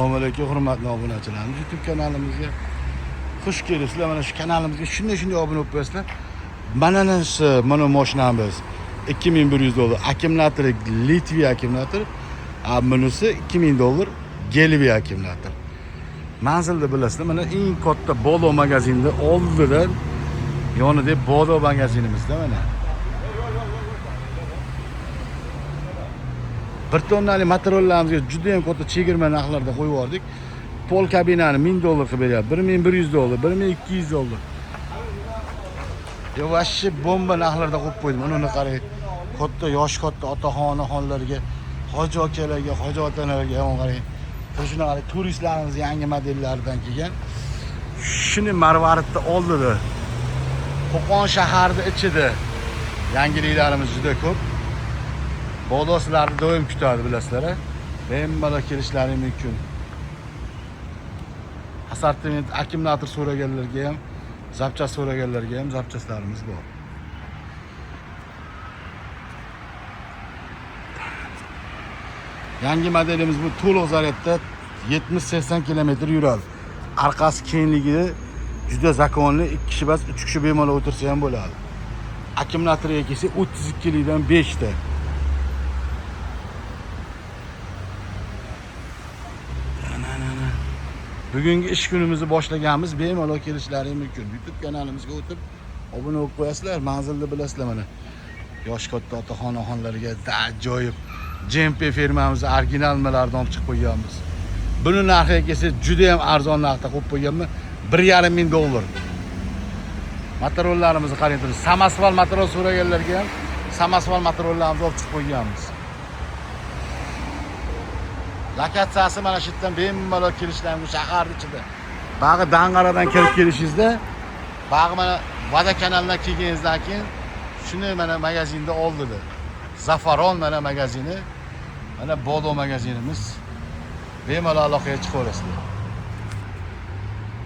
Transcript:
Assalomu alaykum hurmatli obunachilarimiz. YouTube kanalimizga xush kelibsizlar. Mana shu kanalimizga shunday obuna bo'lib qo'yasizlar. Mana mashinamiz $2100. Akkumulyator Litviya akkumulyator. Bunisi $2000 Gelviya akkumulyator. Manzilni bilasizlar. Mana eng katta Bodo magazinda oldidan yonida Bodo magazinimizda mana. Bir tonnali materiallarimizga juda ham katta chegirma narxlarda qo'yib yubordik. Pol kabinani $1000 qilib beryapti. $1100, $1200. Yo vashi bomba narxlarda qo'yib qo'ydim. Uni qarang. Katta otaxonlarga, hoji akalarga, hoji otalarga ham qarang. Shuni qarang, turistlarimiz yangi modellaridan kelgan. Shuni Marvaridda oldida. Qo'qon shaharida ichida yangiliklarimiz juda ko'p. Bodo sizlarni doim kutadi bilasizlar. Bemalol kelishlari mumkin. Assortiment akkumulyator so'raganlarga ham, zapchast so'raganlarga ham zapchastlarimiz bor. Yangi modelimiz bu to'liq zaryadda 70-80 km yuradi. Orqasi kengligi juda zakonli, 2 kishi bas 3 kishi bemalol o'tirsa ham bo'ladi. Akkumulyatoriga kelsak 32 likdan 5 ta. Bugungi ish kunimizni boshlaganmiz, bemalol kelishlari mumkin. YouTube kanalimizga o'tib obuna bo'lib qo'yasizlar, manzilni bilasizlar mana. Yosh katta otaxonaxonlarga ajoyib JMP firmamiz original nimalardan olib chiqib qo'yganmiz. Buni narxiga kelsa juda ham arzon narxda qo'yib qo'yganman, $1500. Materiallarimizni qarang, samasval material so'raganlarga ham samasval materiallarimizni olib chiqib qo'yganmiz. Lokatsiyasi mana shu yerdan bemalol kelishlaringiz shahar ichida. Bag'i Dang'aradan kirib kelishingizda, bag'i mana Vada kanalidan kelganingizdan keyin shuni mana magazinda oldida. Zafaron mana magazini, mana Bodo magazinimiz. Bemalol aloqaga chiqaverasizlar.